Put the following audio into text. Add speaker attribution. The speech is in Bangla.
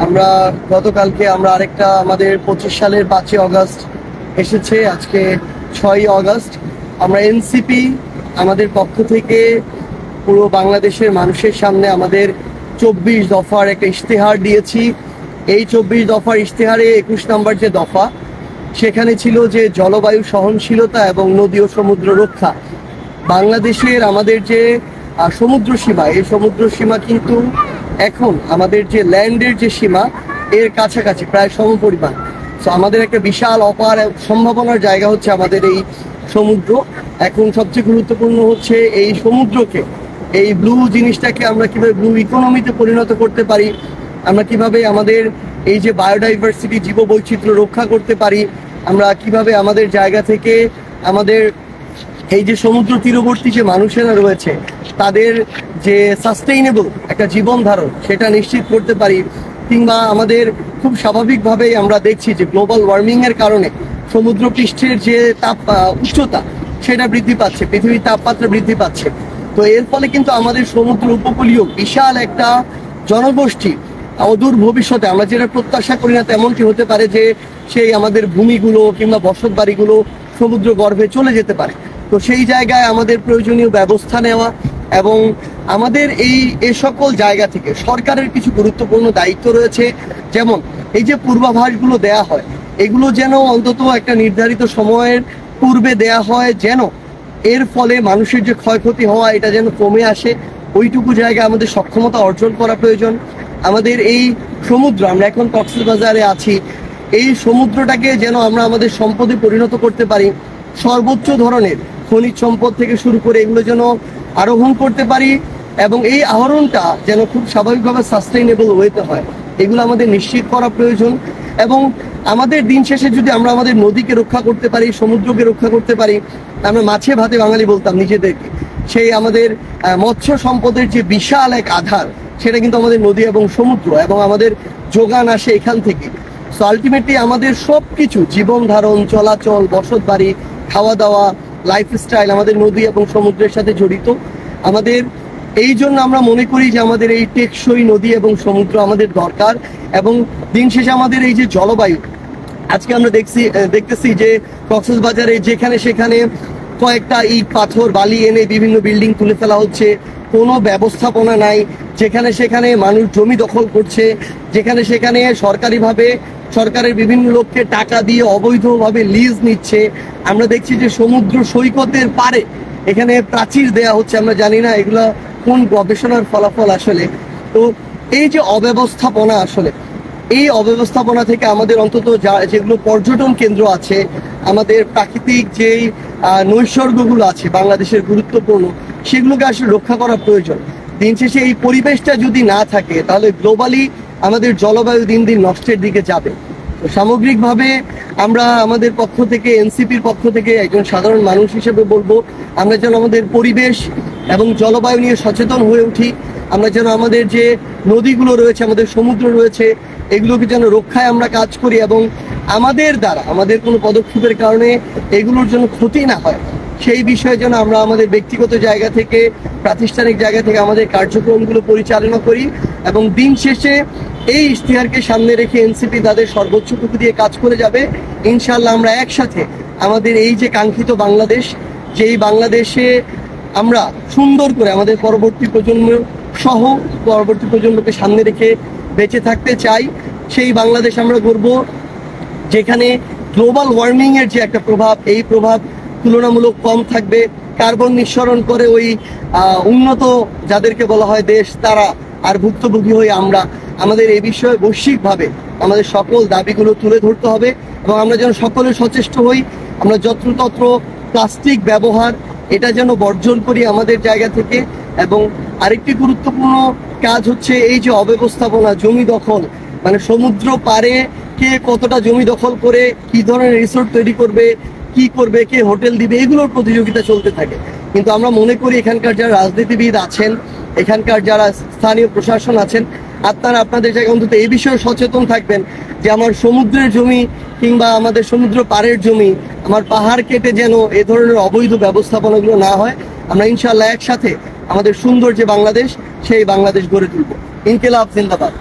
Speaker 1: আমরা গতকালকে আরেকটা আমাদের 25 সালের 5ই আগস্ট এসেছে, আজকে 6ই আগস্ট। আমরা এনসিপি আমাদের পক্ষ থেকে পুরো বাংলাদেশের মানুষের সামনে আমাদের 24 দফার একটা ইশতেহার দিয়েছি। এই 24 দফার ইশতেহারে 21 নম্বর যে দফা, সেখানে ছিল যে জলবায়ু সহনশীলতা এবং নদী ও সমুদ্র রক্ষা। বাংলাদেশের আমাদের যে সমুদ্র সীমা, এই সমুদ্র সীমা কিন্তু এখন আমাদের যে ল্যান্ডের যে সীমা এর কাছাকাছি প্রায় সমপরিমাণ। সো আমাদের একটা বিশাল অপার সম্ভাবনার জায়গা হচ্ছে আমাদের এই সমুদ্র। এখন সবচেয়ে গুরুত্বপূর্ণ হচ্ছে এই সমুদ্রকে, এই ব্লু জিনিসটাকে আমরা কিভাবে ব্লু ইকোনমিতে পরিণত করতে পারি, আমরা কিভাবে আমাদের এই যে বায়োডাইভার্সিটি জীববৈচিত্র্য রক্ষা করতে পারি, আমরা কিভাবে আমাদের জায়গা থেকে আমাদের এই যে সমুদ্র তীরবর্তী যে মানুষেরা রয়েছে তাদের যে সাস্টেইনেবল একটা জীবন ধারণ সেটা নিশ্চিত করতে পারি। কিংবা আমাদের খুব স্বাভাবিকভাবেই আমরা দেখছি যে গ্লোবাল ওয়ার্মিংয়ের কারণে সমুদ্র পৃষ্ঠের যে উচ্চতা সেটা বৃদ্ধি পাচ্ছে, পৃথিবীর তাপমাত্রা বৃদ্ধি পাচ্ছে। তো এর ফলে কিন্তু আমাদের সমুদ্র উপকূলীয় বিশাল একটা জনগোষ্ঠী অদূর ভবিষ্যতে, আমরা যেটা প্রত্যাশা করি না তেমনটি হতে পারে যে সেই আমাদের ভূমিগুলো কিংবা বসত বাড়িগুলো সমুদ্র গর্ভে চলে যেতে পারে। তো সেই জায়গায় আমাদের প্রয়োজনীয় ব্যবস্থা নেওয়া এবং আমাদের এ সকল জায়গা থেকে সরকারের কিছু গুরুত্বপূর্ণ দায়িত্ব রয়েছে। যেমন এই যে পূর্বাভাসগুলো দেয়া হয়, এগুলো যেন অন্তত একটা নির্ধারিত সময়ের পূর্বে দেয়া হয়, যেন এর ফলে মানুষের যে ক্ষয়ক্ষতি হওয়া এটা যেন কমে আসে। ওইটুকু জায়গায় আমাদের সক্ষমতা অর্জন করা প্রয়োজন। আমাদের এই সমুদ্র, আমরা এখন কক্সবাজারে আছি, এই সমুদ্রটাকে যেন আমরা আমাদের সম্পদে পরিণত করতে পারি। সর্বোচ্চ ধরনের খনিজ সম্পদ থেকে শুরু করে এগুলো যেন আরোহণ করতে পারি এবং এই আহরণটা যেন খুব স্বাভাবিকভাবে সাস্টেইনেবল ওয়েতে হয়, এগুলো আমাদের নিশ্চিত করা প্রয়োজন। এবং আমাদের দিন শেষে যদি আমরা আমাদের নদীকে রক্ষা করতে পারি, সমুদ্রকে রক্ষা করতে পারি, আমরা মাছে ভাতে বাঙালি বলতাম নিজেদেরকে, সেই আমাদের মৎস্য সম্পদের যে বিশাল এক আধার সেটা কিন্তু আমাদের নদী এবং সমুদ্র, এবং আমাদের যোগান আসে এখান থেকে। সো আলটিমেটলি আমাদের সব কিছু, জীবন ধারণ, চলাচল, বসত বাড়ি, খাওয়া দাওয়া, লাইফস্টাইল আমাদের নদী এবং সমুদ্রের সাথে জড়িত। আমাদের এই জন্য আমরা মনে করি যে আমাদের এই টেকসই নদী এবং সমুদ্র আমাদের দরকার। এবং দিন শেষে আমাদের এই যে জলবায়ু, আজকে আমরা দেখতেছি যে কক্সবাজারে যেখানে সেখানে কয়েকটা ইট পাথর বালি এনে বিভিন্ন বিল্ডিং তুলে ফেলা হচ্ছে, কোনো ব্যবস্থাপনা নাই। যেখানে সেখানে মানুষ জমি দখল করছে, যেখানে সেখানে সরকারিভাবে সরকারের বিভিন্ন লোককে টাকা দিয়ে অবৈধভাবে লিজ নিচ্ছে। আমরা দেখছি যে সমুদ্র সৈকতের পারে এখানে প্রাচীর দেয়া হচ্ছে, আমরা জানি না এগুলা কোন গবেষণার ফলাফল আসলে। তো এই যে অব্যবস্থাপনা, আসলে এই অব্যবস্থাপনা থেকে আমাদের অন্তত যেগুলো পর্যটন কেন্দ্র আছে, আমাদের প্রাকৃতিক যেই নৈসর্গগুলো আছে বাংলাদেশের গুরুত্বপূর্ণ, সেগুলোকে আসলে রক্ষা করা প্রয়োজন। দিন শেষে এই পরিবেশটা যদি না থাকে তাহলে গ্লোবালি আমাদের জলবায়ু দিন দিন নষ্টের দিকে যাবে। তো সামগ্রিকভাবে আমরা আমাদের পক্ষ থেকে, এনসিপির পক্ষ থেকে একজন সাধারণ মানুষ হিসেবে বলবো, আমরা যেন আমাদের পরিবেশ এবং জলবায়ু নিয়ে সচেতন হয়ে উঠি। আমরা যেন আমাদের যে নদীগুলো রয়েছে, আমাদের সমুদ্র রয়েছে, এগুলোকে যেন রক্ষায় আমরা কাজ করি এবং আমাদের দ্বারা, আমাদের কোনো পদক্ষেপের কারণে এগুলোর জন্য ক্ষতি না হয়, সেই বিষয়ে যেন আমরা আমাদের ব্যক্তিগত জায়গা থেকে, প্রাতিষ্ঠানিক জায়গা থেকে আমাদের কার্যক্রমগুলো পরিচালনা করি। এবং দিন শেষে এই ইশতেহারকে সামনে রেখে এনসিপি তাদের সর্বোচ্চটুকু দিয়ে কাজ করে যাবে। ইনশাআল্লাহ আমরা একসাথে আমাদের এই যে কাঙ্ক্ষিত বাংলাদেশ, যেই বাংলাদেশে আমরা সুন্দর করে আমাদের পরবর্তী প্রজন্ম সহ পরবর্তী প্রজন্মকে সামনে রেখে বেঁচে থাকতে চাই, সেই বাংলাদেশ আমরা গড়ব যেখানে গ্লোবাল ওয়ার্মিংয়ের যে একটা প্রভাব, এই প্রভাব তুলনামূলক কম থাকবে। কার্বন নিঃসরণ করে ওই উন্নত যাদেরকে বলা হয় দেশ, তারা আর ভুক্তভোগী হয়ে আমরা। আমাদের এই বিষয়ে বৈশ্বিকভাবে আমাদের সকল দাবিগুলো তুলে ধরতে হবে এবং আমরা যেন সকলে সচেষ্ট হই। আমরা যত্রতত্র প্লাস্টিক ব্যবহার এটা যেন বর্জন করি আমাদের জায়গা থেকে। এবং আরেকটি গুরুত্বপূর্ণ কাজ হচ্ছে এই যে অব্যবস্থাপনা, জমি দখল, মানে সমুদ্র পারে কে কতটা জমি দখল করে কি ধরনের রিসোর্ট তৈরি করবে, কি করবে, কে হোটেল দিবে, এগুলোর প্রতিযোগিতা চলতে থাকে। কিন্তু আমরা মনে করি এখানকার যারা রাজনীতিবিদ আছেন, এখানকার যারা স্থানীয় প্রশাসন আছেন, আপনারা আপনাদের জায়গায় অন্তত এই বিষয়ে সচেতন থাকবেন যে আমার সমুদ্রের জমি কিংবা আমাদের সমুদ্র পাড়ের জমি, আমার পাহাড় কেটে যেন এ ধরনের অবৈধ ব্যবস্থাপনাগুলো না হয়। আমরা ইনশাআল্লাহ একসাথে আমাদের সুন্দর যে বাংলাদেশ, সেই বাংলাদেশ গড়ে তুলব। ইনকিলাব জিন্দাবাদ।